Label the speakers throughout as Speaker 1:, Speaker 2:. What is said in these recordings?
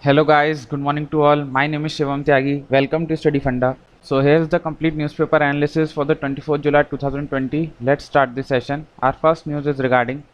Speaker 1: Hello guys, good morning to all. My name is Shivam Tyagi. Welcome to Study Funda. So here's the complete newspaper analysis for the 24th July 2020. Let's start this session. Our first news is regarding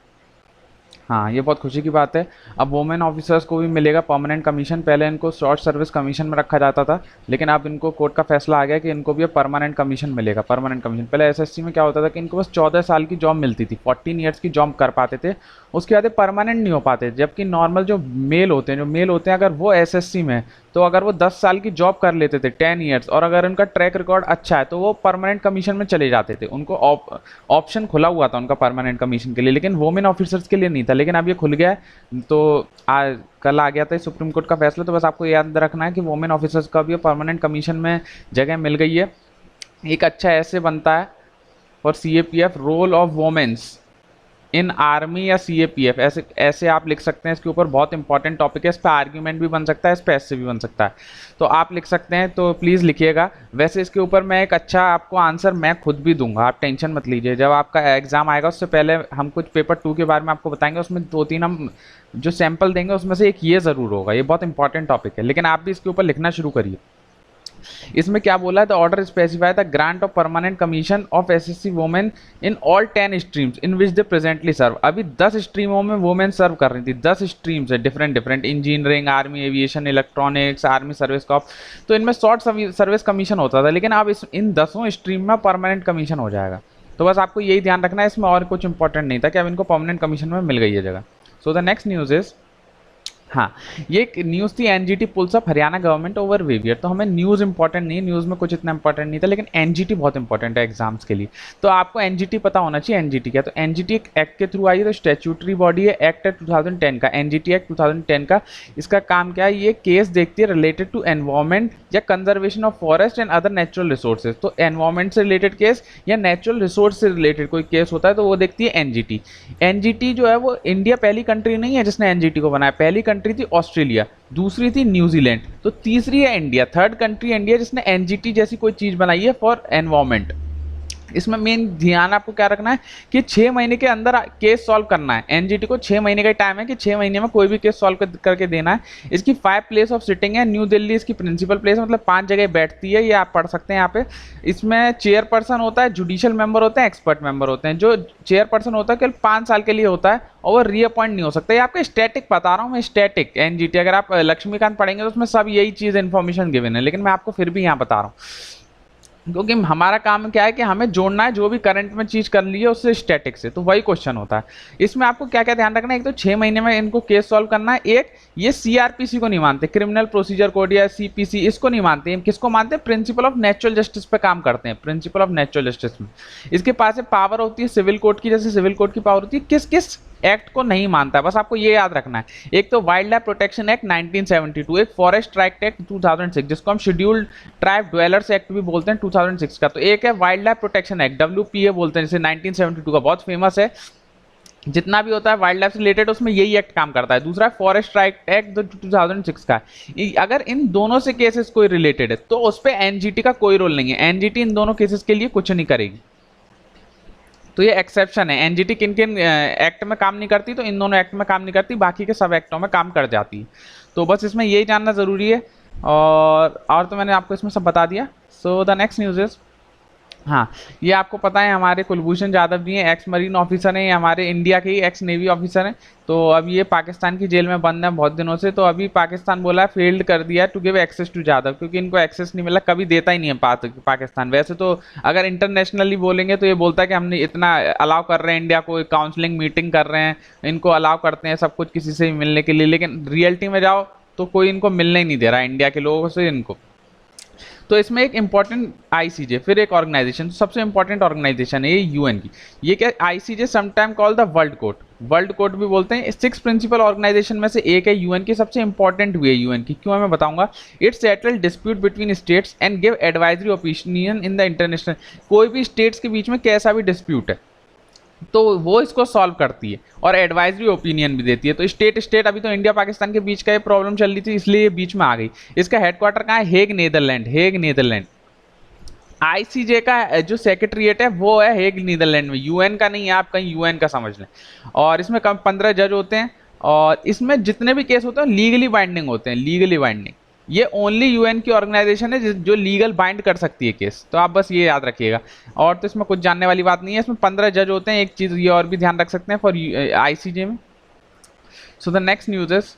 Speaker 1: हाँ, ये बहुत खुशी की बात है। अब women officers को भी मिलेगा परमानेंट कमीशन। पहले इनको शॉर्ट सर्विस कमीशन में रखा जाता था, लेकिन अब इनको कोर्ट का फैसला आ गया कि इनको भी अब परमानेंट कमीशन मिलेगा। परमानेंट कमीशन पहले एसएससी में क्या होता था कि इनको बस 14 साल की जॉब मिलती थी, 14 ईयर्स की जॉब कर पाते थे, उसके बाद परमानेंट नहीं हो पाते। जबकि नॉर्मल जो मेल होते हैं अगर वो एसएससी में, तो अगर वो 10 साल की जॉब कर लेते थे 10 ईयर्स, और अगर उनका ट्रैक रिकॉर्ड अच्छा है तो वो परमानेंट कमीशन में चले जाते थे। उनको ऑप्शन खुला हुआ था उनका परमानेंट कमीशन के लिए, लेकिन वुमेन ऑफिसर्स के लिए नहीं था। लेकिन अब ये खुल गया है, तो आज कल आ गया था सुप्रीम कोर्ट का फैसला। तो बस आपको याद रखना है कि वुमेन ऑफिसर्स का भी परमानेंट कमीशन में जगह मिल गई है। एक अच्छा ऐसे बनता है for CAPF role of womens in army या सीएपीएफ, ऐसे ऐसे आप लिख सकते हैं। इसके ऊपर बहुत इंपॉर्टेंट टॉपिक है, इस पर आर्ग्यूमेंट भी बन सकता है, इस पर ऐसे भी बन सकता है, तो आप लिख सकते हैं, तो प्लीज़ लिखिएगा। वैसे इसके ऊपर मैं एक अच्छा आपको आंसर मैं खुद भी दूंगा, आप टेंशन मत लीजिए। जब आपका एग्जाम आएगा उससे पहले हम कुछ पेपर 2 के बारे में आपको बताएंगे, उसमें 2-3 हम जो सैंपल देंगे उसमें से एक ये ज़रूर होगा। ये बहुत इंपॉर्टेंट टॉपिक है, लेकिन आप भी इसके ऊपर लिखना शुरू करिए। इसमें क्या बोला है, the order specify the grant of permanent commission of SSC women in all 10 streams in which they presently serve. अभी 10 स्ट्रीमों में वुमेन सर्व कर रही थी, 10 स्ट्रीम्स है different engineering, army, aviation, electronics, army service corps. तो इनमें शॉर्ट सर्विस कमीशन होता था, लेकिन अब इन 10 स्ट्रीम में परमानेंट कमीशन हो जाएगा। तो बस आपको यही ध्यान रखना है, इसमें और कुछ इंपॉर्टेंट नहीं था कि अब इनको परमानेंट कमीशन में मिल गई है जगह। So the next news is, हाँ, ये एक न्यूज़ थी, NGT pulls up Haryana government over waiver. तो हमें न्यूज़ इंपॉर्टेंट नहीं है, न्यूज़ में कुछ इतना इंपॉर्टेंट नहीं था, लेकिन एनजीटी बहुत इंपॉर्टेंट है एग्जाम्स के लिए। तो आपको एनजीटी पता होना चाहिए एनजीटी क्या। तो एनजीटी एक एक्ट के थ्रू आई है, तो स्टैट्यूटरी बॉडी है, एक्ट है 2010 का, एनजीटी एक्ट 2010 का। इसका काम क्या है, ये केस देखती है रिलेटेड टू एनवायरमेंट या conservation of forest and other natural resources. तो एनवायरमेंट से रिलेटेड केस या नेचुरल रिसोर्स से रिलेटेड कोई केस होता है तो वो देखती है एनजीटी। एनजीटी जो है वो इंडिया पहली कंट्री नहीं है जिसने एनजीटी को बनाया। पहली कंट्री थी ऑस्ट्रेलिया, दूसरी थी न्यूजीलैंड, तो तीसरी है इंडिया। थर्ड कंट्री इंडिया जिसने एनजीटी जैसी कोई चीज बनाई है फॉर एनवायरमेंट। इसमें मेन ध्यान आपको क्या रखना है कि 6 महीने के अंदर केस सॉल्व करना है। एनजीटी को 6 महीने का टाइम है कि 6 महीने में कोई भी केस सॉल्व करके देना है। इसकी 5 प्लेस ऑफ सिटिंग है, न्यू दिल्ली इसकी प्रिंसिपल प्लेस, मतलब 5 जगह बैठती है, ये आप पढ़ सकते हैं यहाँ पे। इसमें चेयरपर्सन होता है, जुडिशियल मेंबर होते हैं, एक्सपर्ट मेंबर होते हैं। जो चेयरपर्सन होता है केवल 5 साल के लिए होता है और वो रीअपॉइंट नहीं हो सकता। ये आपका स्टैटिक बता रहा हूँ मैं, स्टैटिक एनजीटी। अगर आप लक्ष्मीकांत पढ़ेंगे तो उसमें सब यही चीज़ इन्फॉर्मेशन गिवन है, लेकिन मैं आपको फिर भी यहाँ बता रहा हूँ क्योंकि हमारा काम क्या है कि हमें जोड़ना है जो भी करंट में चीज कर ली है उससे स्टैटिक से, तो वही क्वेश्चन होता है। इसमें आपको क्या क्या ध्यान रखना है, एक तो 6 महीने में इनको केस सॉल्व करना है। एक, ये सीआरपीसी को नहीं मानते, क्रिमिनल प्रोसीजर कोड या सीपीसी, इसको नहीं मानते। किसको मानते हैं, प्रिंसिपल ऑफ नेचुरल जस्टिस पे काम करते हैं, प्रिंसिपल ऑफ नेचुरल जस्टिस में। इसके पास पावर होती है सिविल कोर्ट की, जैसे सिविल कोर्ट की पावर होती है। किस किस एक्ट को नहीं मानता है, बस आपको ये याद रखना है। एक तो वाइल्ड लाइफ प्रोटेक्शन एक्ट 1972, एक फॉरेस्ट राइट एक्ट 2006 जिसको हम शेड्यूल्ड ट्राइब ड्वेलर्स एक्ट भी बोलते हैं 2006 का। तो एक है वाइल्ड लाइफ प्रोटेक्शन एक्ट, डब्ल्यूपीए बोलते हैं, जैसे 1972 का बहुत फेमस है। जितना भी होता है वाइल्ड लाइफ से रिलेटेड उसमें यही एक्ट काम करता है। दूसरा फॉरेस्ट राइट एक्ट 2006 का। अगर इन दोनों से केसेस कोई रिलेटेड है तो उस पर एनजीटी का कोई रोल नहीं है, एनजीटी इन दोनों केसेस के लिए कुछ नहीं करेगी। तो ये एक्सेप्शन है, एनजीटी किन किन एक्ट में काम नहीं करती, तो इन दोनों एक्ट में काम नहीं करती, बाकी के सब एक्टों में काम कर जाती है। तो बस इसमें यही जानना जरूरी है, और तो मैंने आपको इसमें सब बता दिया। सो द नेक्स्ट न्यूज इज, हाँ, ये आपको पता है हमारे कुलभूषण जाधव जी हैं, एक्स मरीन ऑफिसर हैं, हमारे इंडिया के ही एक्स नेवी ऑफिसर हैं। तो अब ये पाकिस्तान की जेल में बंद है बहुत दिनों से। तो अभी पाकिस्तान बोला है फेल्ड कर दिया to give access to Jadhav, क्योंकि इनको एक्सेस नहीं मिला, कभी देता ही नहीं है पाकिस्तान। वैसे तो अगर इंटरनेशनली बोलेंगे तो ये बोलता है कि हमने इतना अलाउ कर रहे हैं इंडिया को, काउंसलिंग मीटिंग कर रहे हैं, इनको अलाउ करते हैं सब कुछ किसी से भी मिलने के लिए, लेकिन रियलिटी में जाओ तो कोई इनको मिलने ही नहीं दे रहा है इंडिया के लोगों से इनको। तो इसमें एक इंपॉर्टेंट आईसीजे, फिर एक ऑर्गेनाइजेशन, सबसे इंपॉर्टेंट ऑर्गेनाइजेशन है ये यूएन की। ये क्या, ICJ sometime called the world court, world court भी बोलते हैं। 6 प्रिंसिपल ऑर्गेनाइजेशन में से एक है यूएन की, सबसे इंपॉर्टेंट भी है यूएन की। क्यों है मैं बताऊंगा। It's settle dispute between states and give advisory opinion in the international. कोई भी स्टेट्स के बीच में कैसा भी डिस्प्यूट है तो वो इसको सॉल्व करती है और एडवाइजरी ओपिनियन भी देती है। तो स्टेट अभी तो इंडिया पाकिस्तान के बीच का ये प्रॉब्लम चल रही थी, इसलिए ये बीच में आ गई। इसका हेडक्वार्टर कहाँ है, Hague Netherland, Hague Netherland. ICJ का जो सेक्रेटरीट है वो है हेग नीदरलैंड में, यूएन का नहीं है, आप कहीं यूएन का समझ लें। और इसमें कम 15 जज होते हैं और इसमें जितने भी केस होते हैं लीगली बाइंडिंग होते हैं, लीगली बाइंडिंग। ये ओनली यूएन की ऑर्गेनाइजेशन है जो लीगल बाइंड कर सकती है केस, तो आप बस ये याद रखिएगा। और तो इसमें कुछ जानने वाली बात नहीं है। इसमें 15 जज होते हैं। एक चीज़ ये और भी ध्यान रख सकते हैं फॉर आईसीजे में। सो द नेक्स्ट न्यूज इज,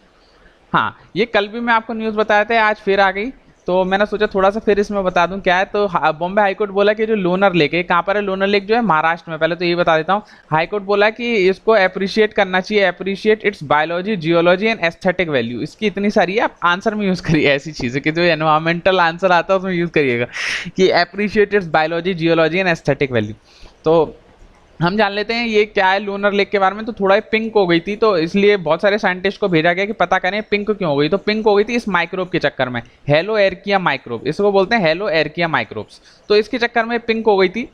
Speaker 1: हाँ ये कल भी मैं आपको न्यूज़ बताया था, आज फिर आ गई, तो मैंने सोचा थोड़ा सा फिर इसमें बता दूं क्या है। तो बॉम्बे हाईकोर्ट बोला कि जो लोनर लेक है, कहाँ पर है लोनर लेक, जो है महाराष्ट्र में। पहले तो ये बता देता हूँ, हाईकोर्ट बोला कि इसको अप्रिशिएट करना चाहिए, appreciate it's biology, geology and aesthetic value. इसकी इतनी सारी है, आप आंसर में यूज़ करिए ऐसी चीज़ें कि जो एनवायरमेंटल आंसर आता है उसमें यूज़ करिएगा कि appreciate it's biology, geology and aesthetic value. तो हम जान लेते हैं ये क्या है लोनर लेक के बारे में। तो थोड़ा ही पिंक हो गई थी, तो इसलिए बहुत सारे साइंटिस्ट को भेजा गया कि पता करें पिंक क्यों हो गई। तो पिंक हो गई थी इस माइक्रोब के चक्कर में, हेलो एरकिया माइक्रोब, इसको बोलते हैं हेलो एरकिया माइक्रोब्स। तो इसके चक्कर में पिंक हो गई थी।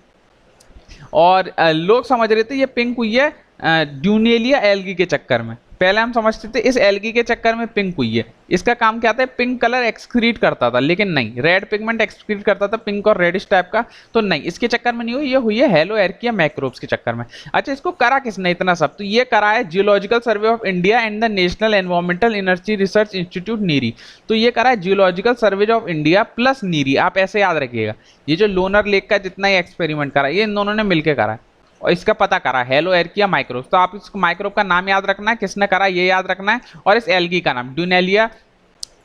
Speaker 1: और लोग समझ रहे थे ये पिंक हुई है ड्यूनेलिया एल्गी के चक्कर में। पहले हम समझते थे इस एल्गी के चक्कर में पिंक हुई है। इसका काम क्या था, पिंक कलर एक्सक्रीट करता था, लेकिन नहीं, रेड पिगमेंट एक्सक्रीट करता था पिंक और रेडिश टाइप का। तो नहीं, इसके चक्कर में नहीं हुई, ये हुई है हेलो एरकिया माइक्रोब्स के चक्कर में। अच्छा, इसको करा किसने इतना सब? तो ये करा है geological survey of India and the national environmental energy research institute NEERI. तो ये करा है geological survey of India plus NEERI, आप ऐसे याद रखिएगा। ये जो लोनर लेक का जितना ही एक्सपेरिमेंट करा ये इन दोनों ने मिलकर करा है और इसका पता करा हेलो एरकिया माइक्रोब। तो आप इस माइक्रोब का नाम याद रखना है, किसने करा ये याद रखना है, और इस एल्गी का नाम ड्यूनेलिया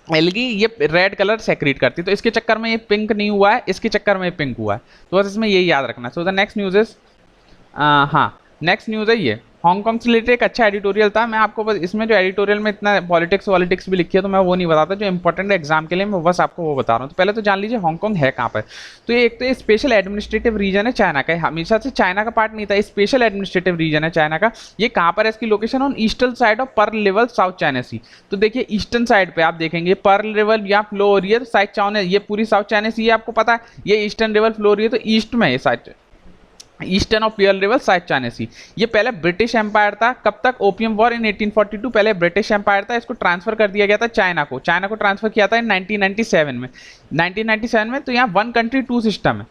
Speaker 1: एल्गी। ये रेड कलर सेक्रेट करती है, तो इसके चक्कर में ये पिंक नहीं हुआ है, इसके चक्कर में पिंक हुआ है। तो बस इसमें यही याद रखना है। सो द नेक्स्ट न्यूज इज, हाँ नेक्स्ट न्यूज़ है ये हांगकांग से रिलेटेड। एक अच्छा एडिटोरियल था। मैं आपको बस इसमें जो एडिटोरियल में इतना पॉलिटिक्स भी लिखी है तो मैं वो नहीं बताता, जो इंपॉर्टेंट एग्जाम के लिए मैं बस आपको वो बता रहा हूँ। तो पहले तो जान लीजिए हांगकांग है कहाँ पर। तो ये एक तो स्पेशल एडमिनिस्ट्रेटिव रीजन है चाइना का, हमेशा से चाइना का पार्ट नहीं था, स्पेशल एडमिनिस्ट्रेटिव रीजन है चाइना का। ये कहाँ पर है, इसकी location on eastern side of Pearl River South China Sea. तो देखिए ईस्टर्न साइड पे आप देखेंगे पर्ल रिवर यहाँ फ्लो हो रही है, साइड चाइना, ये पूरी साउथ चाइना सी है, आपको पता है ये ईस्टर्न रिवर फ्लो हो रही है, तो ईस्ट में है side, eastern of Pearl River South China Sea. ये पहले ब्रिटिश एम्पायर था। कब तक, ओपियम वॉर इन 1842 पहले ब्रिटिश एम्पायर था, इसको ट्रांसफर कर दिया गया था चाइना को। चाइना को ट्रांसफर किया था इन 1997 में। 1997 में तो यहाँ वन कंट्री टू सिस्टम है,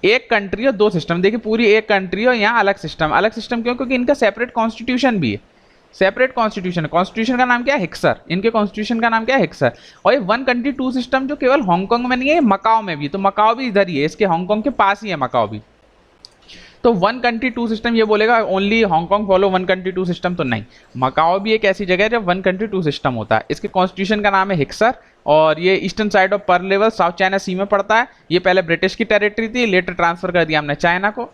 Speaker 1: एक कंट्री और दो सिस्टम। देखिए पूरी एक कंट्री और यहाँ अलग सिस्टम। अलग सिस्टम क्यों, क्योंकि इनका सेपरेट कॉन्स्टिट्यूशन भी है, सेपरेट कॉन्स्टिट्यूशन है। कॉन्स्टिट्यूशन का नाम क्या है, हिक्सर। इनके कॉन्स्टिट्यूशन का नाम क्या है, हिक्सर। और ये वन कंट्री टू सिस्टम जो केवल हांगकांग में नहीं है, मकाओ में भी। तो मकाओ भी इधर ही है, इसके हांगकांग के पास ही है मकाओ भी। तो वन कंट्री टू सिस्टम ये बोलेगा only Hong Kong follow one country two system, तो नहीं, मकाओ भी एक ऐसी जगह है जब वन कंट्री टू सिस्टम होता है। इसके कॉन्स्टिट्यूशन का नाम है हिक्सर और ये eastern side of Pearl River South China Sea में पड़ता है। ये पहले ब्रिटिश की टेरिटरी थी, लेटर ट्रांसफर कर दिया हमने चाइना को।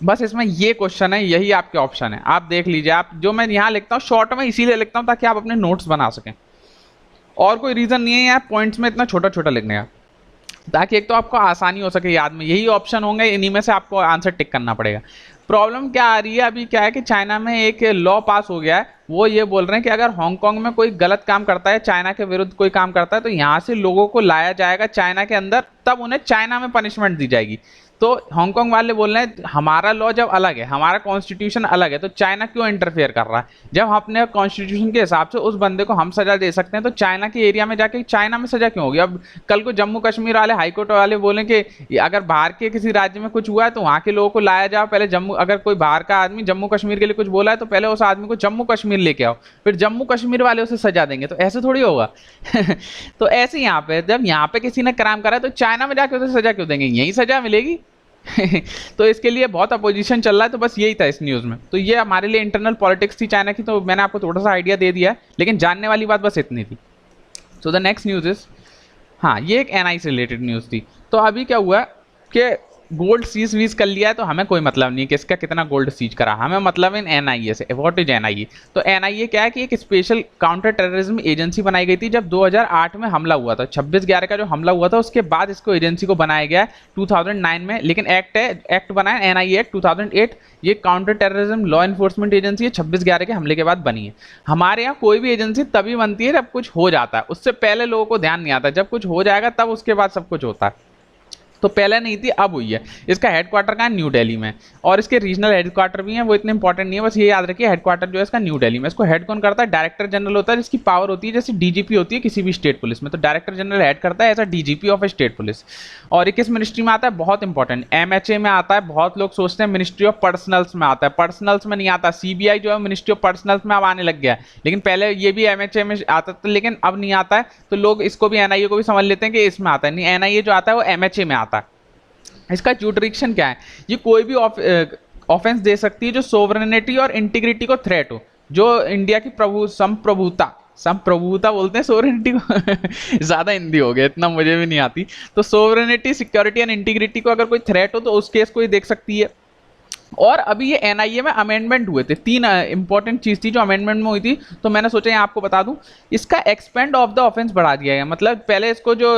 Speaker 1: बस इसमें ये क्वेश्चन है, यही आपके ऑप्शन है, आप देख लीजिए। आप जो मैं यहाँ लिखता हूँ शॉर्ट में इसीलिए लिखता हूँ ताकि आप अपने नोट्स बना सकें, और कोई रीजन नहीं है यार पॉइंट्स में इतना छोटा छोटा लिखने का, ताकि एक तो आपको आसानी हो सके याद में। यही ऑप्शन होंगे, इन्हीं में से आपको आंसर टिक करना पड़ेगा। प्रॉब्लम क्या आ रही है अभी, क्या है कि चाइना में एक लॉ पास हो गया है, वो ये बोल रहे हैं कि अगर हांगकांग में कोई गलत काम करता है, चाइना के विरुद्ध कोई काम करता है, तो यहाँ से लोगों को लाया जाएगा चाइना के अंदर, तब उन्हें चाइना में पनिशमेंट दी जाएगी। तो हांगकांग वाले बोल रहे हैं हमारा लॉ जब अलग है, हमारा कॉन्स्टिट्यूशन अलग है, तो चाइना क्यों इंटरफेयर कर रहा है? जब हम अपने कॉन्स्टिट्यूशन के हिसाब से उस बंदे को हम सजा दे सकते हैं, तो चाइना के एरिया में जाके चाइना में सजा क्यों होगी? अब कल को जम्मू कश्मीर वाले हाईकोर्ट वाले बोलें कि अगर बाहर के किसी राज्य में कुछ हुआ है तो वहाँ के लोगों को लाया जाओ, पहले जम्मू, अगर कोई बाहर का आदमी जम्मू कश्मीर के लिए कुछ बोला है तो पहले उस आदमी को जम्मू कश्मीर लेके आओ, फिर जम्मू कश्मीर वाले उसे सजा देंगे। तो ऐसे थोड़ी होगा। तो ऐसे यहाँ पे जब यहाँ पे किसी ने क्राइम करा है तो चाइना में जाके उसे सजा क्यों देंगे, यही सजा मिलेगी। तो इसके लिए बहुत अपोजिशन चल रहा है। तो बस यही था इस न्यूज़ में। तो ये हमारे लिए इंटरनल पॉलिटिक्स थी चाइना की, तो मैंने आपको थोड़ा सा आइडिया दे दिया है, लेकिन जानने वाली बात बस इतनी थी। सो द नेक्स्ट न्यूज़ इज, हाँ ये एक एनआई से रिलेटेड न्यूज़ थी। तो अभी क्या हुआ कि गोल्ड सीज वीज कर लिया है, तो हमें कोई मतलब नहीं है कि इसका कितना गोल्ड सीज करा, हमें मतलब इन एनआईए से। What is NIA? तो एनआईए क्या है कि एक स्पेशल काउंटर टेररिज्म एजेंसी बनाई गई थी जब 2008 में हमला हुआ था। 26/11 का जो हमला हुआ था उसके बाद इसको एजेंसी को बनाया गया है 2009 में, लेकिन एक्ट बना है एनआईए एक्ट 2008। ये counter terrorism law enforcement agency है, 26/11 के हमले के बाद बनी है। हमारे यहाँ कोई भी एजेंसी तभी बनती है जब कुछ हो जाता है, उससे पहले लोगों को ध्यान नहीं आता, जब कुछ हो जाएगा तब उसके बाद सब कुछ होता है। तो पहले नहीं थी, अब हुई है। इसका हेडक्वार्टर कहाँ है? न्यू दिल्ली में, और इसके रीजनल हेडक्वार्टर भी हैं, वो इतने इंपॉर्टेंट नहीं है, बस ये याद रखिए हेडक्वार्टर जो है इसका न्यू दिल्ली में। इसको हेड कौन करता है? डायरेक्टर जनरल होता है, जिसकी पावर होती है जैसे डीजीपी होती है किसी भी स्टेट पुलिस में, तो डायरेक्टर जनरल हेड करता है as a DGP of a state police. और ये किस मिनिस्ट्री में आता है? बहुत इंपॉर्टेंट, एमएचए में आता है। बहुत लोग सोचते हैं मिनिस्ट्री ऑफ पर्सनल्स में आता है, पर्सनल्स में नहीं आता। सीबीआई जो है मिनिस्ट्री ऑफ पर्सनल्स में अब आने लग गया है, लेकिन पहले ये भी एमएचए में आता था, लेकिन अब नहीं आता है। तो लोग इसको भी एनआईए को भी समझ लेते हैं कि इसमें आता है, नहीं, एनआईए जो आता है वो एमएचए में आता है। इसका जुडिक्शन क्या है? ये कोई भी ऑफेंस दे सकती है जो सोवरेनिटी और इंटीग्रिटी को थ्रेट हो, जो इंडिया की संप्रभुता बोलते हैं सोवरेनिटी को ज्यादा हिंदी हो गया, इतना मुझे भी नहीं आती। तो सोवरेनिटी, सिक्योरिटी एंड इंटीग्रिटी को अगर कोई थ्रेट हो तो उस केस को ही देख सकती है। और अभी ये एनआईए में अमेंडमेंट हुए थे, 3 इंपॉर्टेंट चीज थी जो अमेंडमेंट में हुई थी, तो मैंने सोचा यहाँ आपको बता दूं। इसका एक्सपेंड ऑफ द ऑफेंस बढ़ा दिया गया, मतलब पहले इसको जो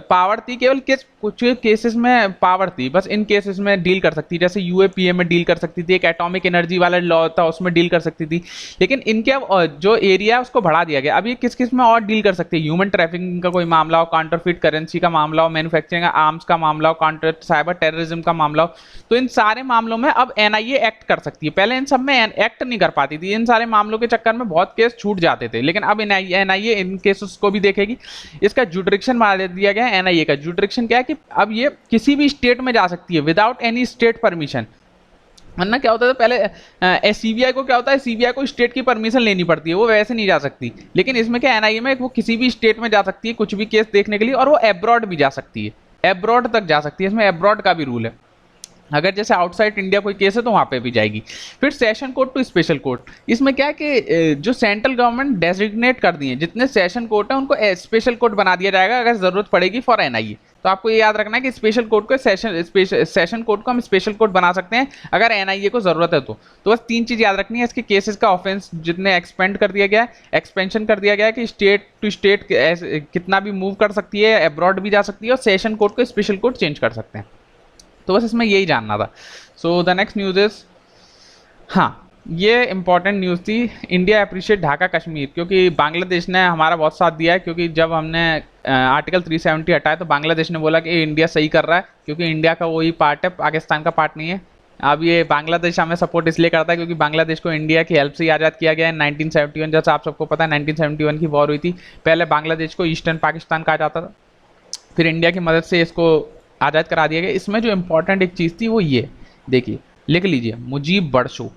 Speaker 1: पावर थी केवल कुछ केसेस में पावर थी, बस इन केसेस में डील कर सकती, जैसे यूएपीए में डील कर सकती थी, एक एटॉमिक एनर्जी वाला लॉ था उसमें डील कर सकती थी। लेकिन इनके अब जो एरिया है उसको बढ़ा दिया गया, अब ये किस किस में और डील कर सकती है? ह्यूमन ट्रैफिकिंग का कोई मामला हो, काउंटरफिट करेंसी का मामला हो, मैन्युफैक्चरिंग आर्म्स का मामला हो, काउंटर साइबर टेररिज्म का मामला हो, तो इन सारे मामलों में अब एनआईए एक्ट कर सकती है। पहले इन सब में एक्ट नहीं कर पाती थी, इन सारे मामलों के चक्कर में बहुत केस छूट जाते थे, लेकिन अब एनआईए इन केसेस को भी देखेगी। इसका जुडिक्शन बढ़ा दिया गया है। एनआईए का जुडिक्शन क्या है कि अब ये किसी भी स्टेट में जा सकती है विदाउट एनी स्टेट परमिशन। वरना क्या होता था पहले, सीबीआई को क्या होता है, सीबीआई को स्टेट की परमिशन लेनी पड़ती है, वो वैसे नहीं जा सकती। लेकिन इसमें क्या, एनआईए में वो किसी भी स्टेट में जा सकती है कुछ भी केस देखने के लिए, और वो एब्रॉड भी जा सकती है, एब्रॉड तक जा सकती है। इसमें एब्रॉड का भी रूल है, अगर जैसे आउटसाइड इंडिया कोई केस है तो वहां पे भी जाएगी। फिर session court to special court, इसमें क्या है कि जो सेंट्रल गवर्नमेंट डेजिग्नेट कर दिए जितने सेशन कोर्ट है उनको स्पेशल कोर्ट बना दिया जाएगा अगर जरूरत पड़ेगी फॉर एनआईए। तो आपको ये याद रखना है कि स्पेशल कोर्ट को सेशन कोर्ट को हम स्पेशल कोर्ट बना सकते हैं अगर एनआईए को जरूरत है तो बस 3 चीज याद रखनी है। इसके केसेस का ऑफेंस जितने एक्सपेंड कर दिया गया है, एक्सपेंशन कर दिया गया है कि स्टेट टू स्टेट कितना भी मूव कर सकती है, अब्रॉड भी जा सकती है, और सेशन कोर्ट को स्पेशल कोर्ट चेंज कर सकते हैं। तो बस इसमें यही जानना था। सो द नेक्स्ट न्यूज इज, हाँ ये इंपॉर्टेंट न्यूज़ थी, इंडिया अप्रिशिएट ढाका कश्मीर, क्योंकि बांग्लादेश ने हमारा बहुत साथ दिया है। क्योंकि जब हमने आर्टिकल 370 हटाया तो बांग्लादेश ने बोला कि इंडिया सही कर रहा है, क्योंकि इंडिया का वही पार्ट है, पाकिस्तान का पार्ट नहीं है। अब ये बांग्लादेश हमें सपोर्ट इसलिए करता है क्योंकि बांग्लादेश को इंडिया की हेल्प से ही आज़ाद किया गया है 1971। जैसा आप सबको पता है 1971 की वॉर हुई थी, पहले बांग्लादेश को ईस्टर्न पाकिस्तान कहा जाता था, फिर इंडिया की मदद से इसको आज़ाद करा दिया गया। इसमें जो इंपॉर्टेंट एक चीज़ थी वो ये देखिए, लिख लीजिए, मुजीब बर्ड शो।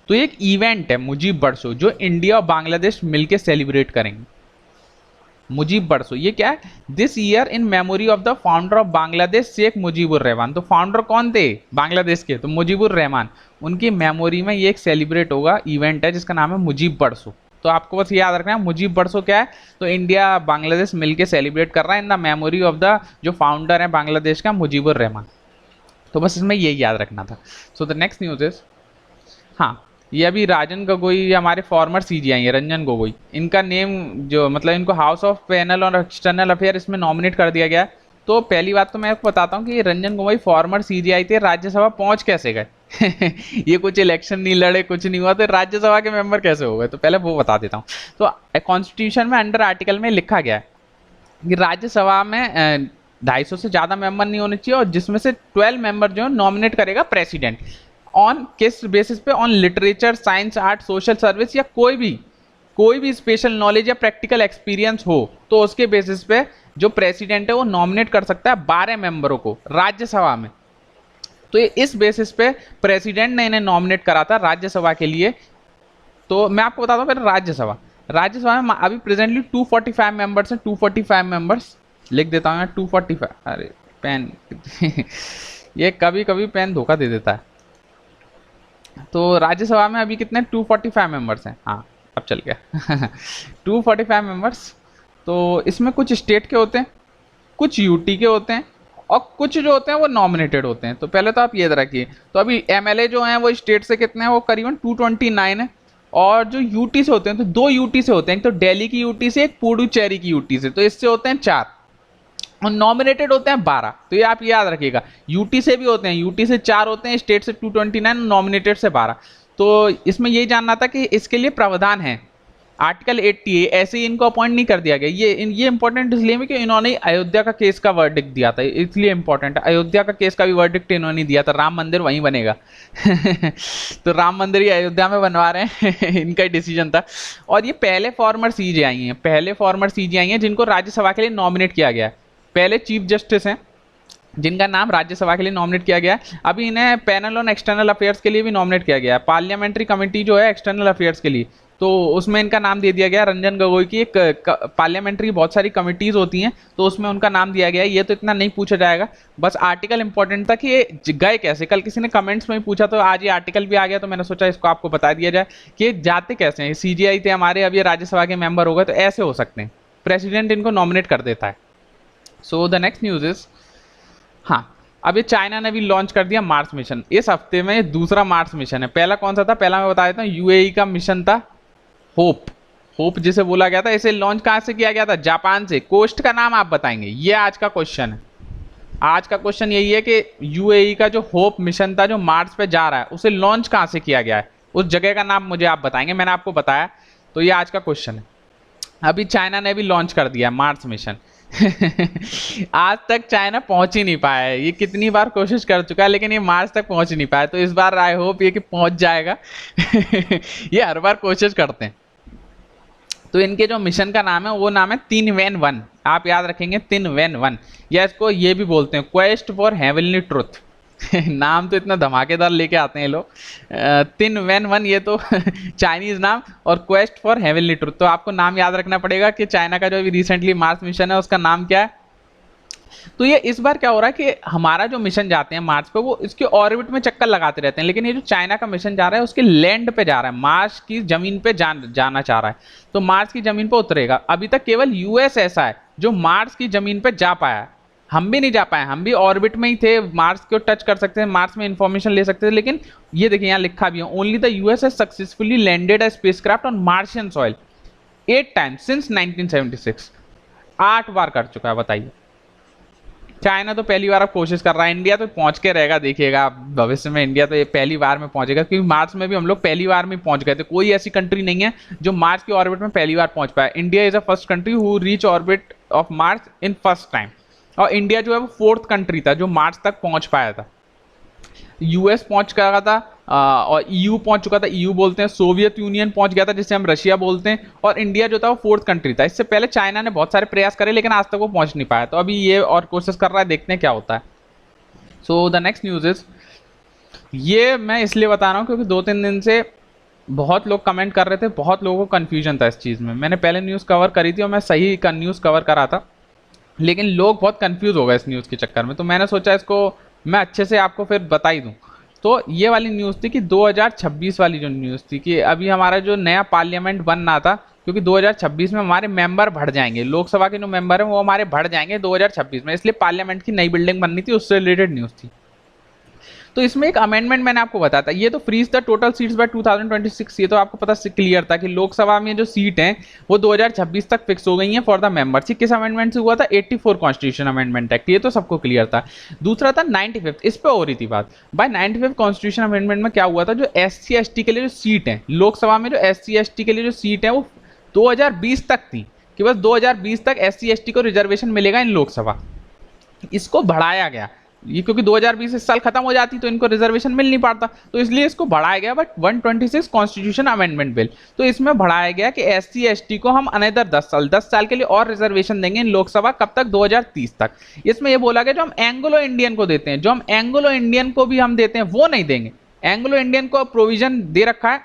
Speaker 1: तो एक इवेंट है मुजीब बर्ड शो जो इंडिया और बांग्लादेश मिलके सेलिब्रेट करेंगे। मुजीब बर्ड शो ये क्या है? This year in memory of the founder of Bangladesh Sheikh Mujibur Rahman. तो फाउंडर कौन थे बांग्लादेश के? तो मुजीबुर रहमान, उनकी मेमोरी में ये एक सेलिब्रेट होगा इवेंट है जिसका नाम है मुजीब बर्ड शो। तो आपको बस याद रखना है मुजीब बर्ड शो क्या है। तो इंडिया बांग्लादेश मिलके सेलिब्रेट कर रहा है in the memory of the जो फाउंडर है बांग्लादेश का, मुजीबुर रहमान। तो बस इसमें यही याद रखना था। सो द नेक्स्ट न्यूज इज, हाँ ये अभी राजन गोगोई हमारे फॉर्मर सीजीआई है, रंजन गोगोई, इनका नेम जो मतलब इनको हाउस ऑफ पैनल और एक्सटर्नल अफेयर इसमें नॉमिनेट कर दिया गया। तो पहली बात तो मैं आपको बताता हूँ कि रंजन गोगोई फॉर्मर सीजीआई थे, राज्यसभा पहुंच कैसे गए? ये कुछ इलेक्शन नहीं लड़े, कुछ नहीं हुआ, तो राज्यसभा के मेंबर कैसे हो गए? तो पहले वो बता देता हूँ। तो कॉन्स्टिट्यूशन में अंडर आर्टिकल में लिखा गया है कि राज्यसभा में 250 से ज़्यादा मेंबर नहीं होने चाहिए, और जिसमें से 12 मेंबर जो नॉमिनेट करेगा प्रेसिडेंट। ऑन किस बेसिस पे? On literature, science, art, social service, या कोई भी स्पेशल नॉलेज या प्रैक्टिकल एक्सपीरियंस हो तो उसके बेसिस पे जो प्रेसिडेंट है वो नॉमिनेट कर सकता है 12 मेंबरों को राज्यसभा में। तो इस बेसिस पे प्रेसिडेंट ने इन्हें नॉमिनेट करा था राज्यसभा के लिए। तो मैं आपको बताता हूँ फिर राज्यसभा में अभी प्रेजेंटली 245 मेंबर्स हैं। 245 मेंबर्स लिख देता हूँ मैं, 245। अरे पेन ये कभी कभी पेन धोखा दे देता है। तो राज्यसभा में अभी कितने 245 मेंबर्स हैं। हाँ अब चल गया 245 मेंबर्स। तो इसमें कुछ स्टेट के होते हैं, कुछ यूटी के होते हैं, और कुछ जो होते हैं वो नॉमिनेटेड होते हैं। तो पहले तो आप ये रखिए, तो अभी एमएलए जो हैं वो स्टेट से कितने हैं? वो करीबन 229 है। और जो यूटी से होते हैं तो 2 यूटी से होते हैं, एक तो दिल्ली की यूटी से, एक पुडुचेरी की यूटी से, तो इससे होते हैं 4, और नॉमिनेटेड होते हैं 12। तो ये आप याद रखिएगा, यूटी से भी होते हैं, यूटी से 4 होते हैं, स्टेट से 229, नॉमिनेटेड से 12। तो इसमें यही जानना था कि इसके लिए प्रावधान है आर्टिकल 80 ऐसे ही इनको अपॉइंट नहीं कर दिया गया। ये इंपॉर्टेंट इसलिए है कि इन्होंने अयोध्या का केस का वर्डिक्ट दिया था, इसलिए इंपॉर्टेंट है। अयोध्या का केस का भी वर्डिक्ट इन्होंने दिया था, राम मंदिर वहीं बनेगा तो राम मंदिर ही अयोध्या में बनवा रहे हैं इनका ही डिसीजन था। और ये पहले फॉर्मर सीजेआई हैं, पहले फॉर्मर सीजेआई हैं जिनको राज्यसभा के लिए नॉमिनेट किया गया है। पहले चीफ जस्टिस हैं जिनका नाम राज्यसभा के लिए नॉमिनेट किया गया है। अभी इन्हें पैनल ऑन एक्सटर्नल अफेयर्स के लिए भी नॉमिनेट किया गया है। पार्लियामेंट्री कमेटी जो है एक्सटर्नल अफेयर्स के लिए, तो उसमें इनका नाम दे दिया गया रंजन गोगोई की। एक पार्लियामेंट्री बहुत सारी कमिटीज होती हैं तो उसमें उनका नाम दिया गया है। ये तो इतना नहीं पूछा जाएगा, बस आर्टिकल इंपॉर्टेंट था कि ये गए कैसे। कल किसी ने कमेंट्स में भी पूछा तो आज ये आर्टिकल भी आ गया, तो मैंने सोचा इसको आपको बता दिया जाए कि जाते कैसे हैं। सीजीआई थे हमारे, अब ये राज्यसभा के मेंबर हो गए, तो ऐसे हो सकते हैं, प्रेसिडेंट इनको नॉमिनेट कर देता है। सो द नेक्स्ट न्यूज इज, हाँ, अब ये चाइना ने भी लॉन्च कर दिया मार्स मिशन। इस हफ्ते में ये दूसरा मार्स मिशन है। पहला कौन सा था, पहला मैं बता देता हूँ, यूएई का मिशन था होप। होप जिसे बोला गया था, इसे लॉन्च कहाँ से किया गया था, जापान से। कोस्ट का नाम आप बताएंगे, ये आज का क्वेश्चन है। आज का क्वेश्चन यही है कि यूएई का जो होप मिशन था जो मार्स पे जा रहा है, उसे लॉन्च कहाँ से किया गया है, उस जगह का नाम मुझे आप बताएंगे। मैंने आपको बताया, तो ये आज का क्वेश्चन है। अभी चाइना ने भी लॉन्च कर दिया मार्स मिशन आज तक चाइना पहुंच ही नहीं पाया है। ये कितनी बार कोशिश कर चुका है लेकिन ये मार्स तक पहुंच नहीं पाया, तो इस बार आई होप ये कि पहुंच जाएगा ये हर बार कोशिश करते हैं। तो इनके जो मिशन का नाम है वो नाम है तिनवेन-1। आप याद रखेंगे तिनवेन-1, या इसको ये भी बोलते हैं क्वेस्ट फॉर हेवनली ट्रुथ नाम तो इतना धमाकेदार लेके आते हैं लोग। तिनवेन-1 ये तो चाइनीज नाम, और क्वेस्ट फॉर हेवनली ट्रुथ, तो आपको नाम याद रखना पड़ेगा कि चाइना का जो अभी रिसेंटली मार्स मिशन है उसका नाम क्या है। तो ये इस बार क्या हो रहा है कि हमारा जो मिशन जाते हैं मार्स पे, वो इसके ऑर्बिट में चक्कर लगाते रहते हैं, लेकिन ये जो चाइना का मिशन जा रहा है उसके लैंड पे जा रहा है, मार्स की जमीन पे जाना चाह रहा है। तो मार्स की जमीन पे उतरेगा। अभी तक केवल यूएस ऐसा है जो मार्स की जमीन पे जा पाया, हम भी नहीं जा पाए। हम भी ऑर्बिट में ही थे, मार्स को टच कर सकते हैं, मार्स में इंफॉर्मेशन ले सकते थे, लेकिन ये देखिए यहाँ लिखा भी है, only the US has successfully landed a spacecraft on Martian soil 8 times since 1976। 8 बार कर चुका है, बताइए। चाइना तो पहली बार अब कोशिश कर रहा है, इंडिया तो पहुंच के रहेगा, देखिएगा भविष्य में इंडिया तो ये पहली बार में पहुंचेगा, क्योंकि मार्स में भी हम लोग पहली बार में पहुंच गए थे। कोई ऐसी कंट्री नहीं है जो मार्स की ऑर्बिट में पहली बार पहुंच पाया। India is a first country who reach orbit of Mars in first time, और इंडिया जो है वो 4th कंट्री था जो मार्स तक पहुंच पाया था। यूएस पहुंच गया था और ईयू पहुंच चुका था, ईयू बोलते हैं। सोवियत यूनियन पहुंच गया था जिसे हम रशिया बोलते हैं, और इंडिया जो था वो 4th कंट्री था। इससे पहले चाइना ने बहुत सारे प्रयास करे लेकिन आज तक वो पहुंच नहीं पाया, तो अभी ये और कोशिश कर रहा है, देखते हैं क्या होता है। सो द नेक्स्ट न्यूज इज, ये मैं इसलिए बता रहा हूँ क्योंकि 2-3 दिन से बहुत लोग कमेंट कर रहे थे, बहुत लोगों को कन्फ्यूजन था इस चीज़ में। मैंने पहले न्यूज़ कवर करी थी और मैं सही न्यूज़ कवर करा था, लेकिन लोग बहुत कंफ्यूज हो गए इस न्यूज़ के चक्कर में, तो मैंने सोचा इसको मैं अच्छे से आपको फिर बता ही दूँ। तो ये वाली न्यूज़ थी कि 2026 वाली जो न्यूज़ थी कि अभी हमारा जो नया पार्लियामेंट बनना था, क्योंकि 2026 में हमारे मेंबर बढ़ जाएंगे, लोकसभा के जो मेंबर हैं वो हमारे बढ़ जाएंगे 2026 में, इसलिए पार्लियामेंट की नई बिल्डिंग बननी थी, उससे रिलेटेड न्यूज़ थी। तो इसमें एक अमेंडमेंट मैंने आपको बताया था, ये तो freeze the total seats by 2026, ये तो आपको पता से क्लियर था कि लोकसभा में जो सीट हैं वो 2026 तक फिक्स हो गई हैं फॉर द मेंबर्स। किस अमेंडमेंट से हुआ था, 84 कॉन्स्टिट्यूशन अमेंडमेंट एक्ट, ये तो सबको क्लियर था। दूसरा था 95th, इस पे हो रही थी बात। बाय 95th कॉन्स्टिट्यूशन अमेंडमेंट में क्या हुआ था, जो SC/ST के लिए जो सीट है लोकसभा में, जो SC/ST के लिए जो सीट है वो 2020 तक थी, कि बस 2020 तक SC/ST को रिजर्वेशन मिलेगा इन लोकसभा। इसको बढ़ाया गया, ये क्योंकि 2020 इस साल खत्म हो जाती तो इनको रिजर्वेशन मिल नहीं पाता, तो इसलिए इसको बढ़ाया गया। बट 126 कॉन्स्टिट्यूशन अमेंडमेंट बिल, तो इसमें बढ़ाया गया कि SC/ST को हम अनदर 10 साल के लिए और रिजर्वेशन देंगे इन लोकसभा, कब तक, 2030 तक। इसमें यह बोला गया जो हम एंग्लो इंडियन को देते हैं, जो हम एंग्लो इंडियन को भी हम देते हैं वो नहीं देंगे। एंग्लो इंडियन को प्रोविजन दे रखा है,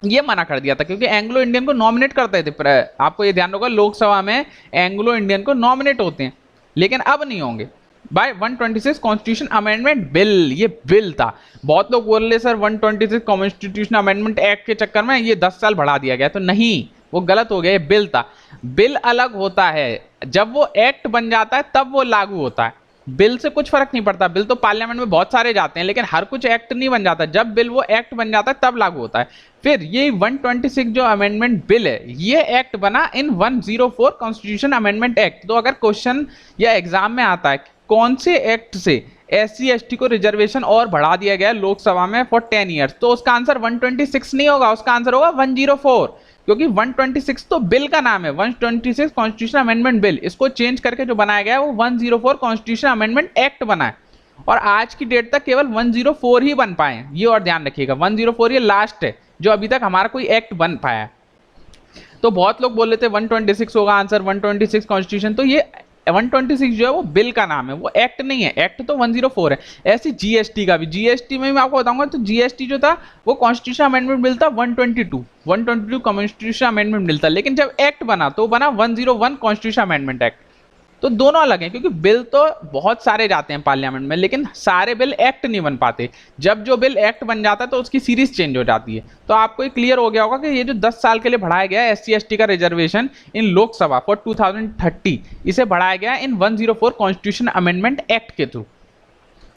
Speaker 1: ये मना कर दिया था, क्योंकि एंग्लो इंडियन को नॉमिनेट करते थे। आपको ये ध्यान होगा लोकसभा में एंग्लो इंडियन को नॉमिनेट होते हैं, लेकिन अब नहीं होंगे। बाय 126 कॉन्स्टिट्यूशन अमेंडमेंट बिल, ये बिल था। बहुत लोग बोल रहे सर 126 कॉन्स्टिट्यूशन अमेंडमेंट एक्ट के चक्कर में ये 10 साल बढ़ा दिया गया, तो नहीं, वो गलत हो गया, ये बिल था। बिल अलग होता है, जब वो एक्ट बन जाता है तब वो लागू होता है। बिल से कुछ फर्क नहीं पड़ता, बिल तो पार्लियामेंट में बहुत सारे जाते हैं, लेकिन हर कुछ एक्ट नहीं बन जाता। जब बिल वो एक्ट बन जाता है तब लागू होता है। फिर ये 126 जो अमेंडमेंट बिल है, ये एक्ट बना इन 104 कॉन्स्टिट्यूशन अमेंडमेंट एक्ट। तो अगर क्वेश्चन या एग्जाम में आता है कौन से एक्ट से SC/ST को रिजर्वेशन और बढ़ा दिया गया लोकसभा में फॉर 10 ईयर्स, तो उसका आंसर 126 नहीं होगा, उसका आंसर होगा 104, क्योंकि 126 तो बिल का नाम है, 126 कॉन्स्टिट्यूशन अमेंडमेंट बिल, इसको चेंज करके जो बनाया गया है वो 104 कॉन्स्टिट्यूशन अमेंडमेंट एक्ट बना है, और आज की डेट तक केवल 104 ही बन पाए हैं, ये और ध्यान रखिएगा। 104 ये लास्ट है जो अभी तक हमारा कोई एक्ट बन पाया है। तो बहुत लोग बोल रहे थे 126 होगा आंसर, 126 कॉन्स्टिट्यूशन, तो ये 126 जो है वो बिल का नाम है, वो एक्ट नहीं है, एक्ट तो 104 है। ऐसे जीएसटी का भी, जीएसटी में मैं आपको बताऊंगा, तो जीएसटी जो था वो कॉन्स्टिट्यूशन अमेंडमेंट बिल था 122 कॉन्स्टिट्यूशन अमेंडमेंट बिल था, लेकिन जब एक्ट बना तो बना 101 कॉन्स्टिट्यूशन अमेंडमेंट एक्ट। तो दोनों अलग हैं, क्योंकि बिल तो बहुत सारे जाते हैं पार्लियामेंट में, लेकिन सारे बिल एक्ट नहीं बन पाते। जब जो बिल एक्ट बन जाता है तो उसकी सीरीज चेंज हो जाती है। तो आपको ये क्लियर हो गया होगा कि ये जो 10 साल के लिए बढ़ाया गया है SC ST का रिजर्वेशन इन लोकसभा फॉर 2030, इसे बढ़ाया गया इन 104 कॉन्स्टिट्यूशन अमेंडमेंट एक्ट के थ्रू।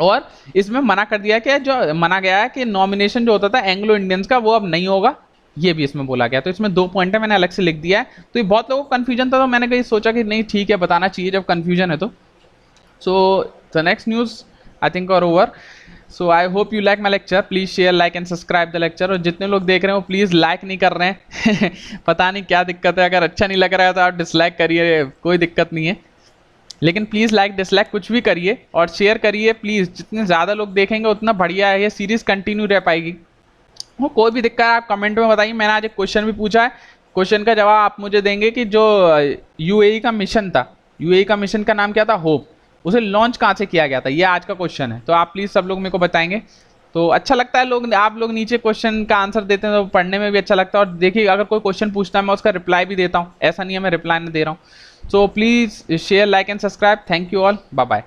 Speaker 1: और इसमें मना कर दिया कि जो मना गया है कि नॉमिनेशन जो होता था एंग्लो इंडियंस का वो अब नहीं होगा, ये भी इसमें बोला गया। तो इसमें 2 पॉइंट है, मैंने अलग से लिख दिया है। तो ये बहुत लोगों को कंफ्यूजन था, तो मैंने कहीं सोचा कि नहीं ठीक है, बताना चाहिए जब कंफ्यूजन है तो। So the next news I think are over. So I hope you like my lecture, please share like and subscribe the lecture. और जितने लोग देख रहे हो प्लीज़ लाइक नहीं कर रहे हैं पता नहीं क्या दिक्कत है, अगर अच्छा नहीं लग रहा है तो आप डिसलाइक करिए, कोई दिक्कत नहीं है, लेकिन प्लीज़ लाइक डिसलाइक कुछ भी करिए और शेयर करिए प्लीज़। जितने ज़्यादा लोग देखेंगे उतना बढ़िया है, ये सीरीज़ कंटिन्यू रह पाएगी। वो कोई भी दिक्कत है आप कमेंट में बताइए। मैंने आज एक क्वेश्चन भी पूछा है, क्वेश्चन का जवाब आप मुझे देंगे कि जो यूएई का मिशन था, यूएई का मिशन का नाम क्या था, होप, उसे लॉन्च कहाँ से किया गया था, ये आज का क्वेश्चन है। तो आप प्लीज़ सब लोग मेरे को बताएंगे, तो अच्छा लगता है लोग, आप लोग नीचे क्वेश्चन का आंसर देते हैं तो पढ़ने में भी अच्छा लगता है। और देखिए अगर कोई क्वेश्चन पूछता है मैं उसका रिप्लाई भी देता हूँ, ऐसा नहीं है मैं रिप्लाई नहीं दे रहा हूँ। So please share like and subscribe. Thank you all, bye bye.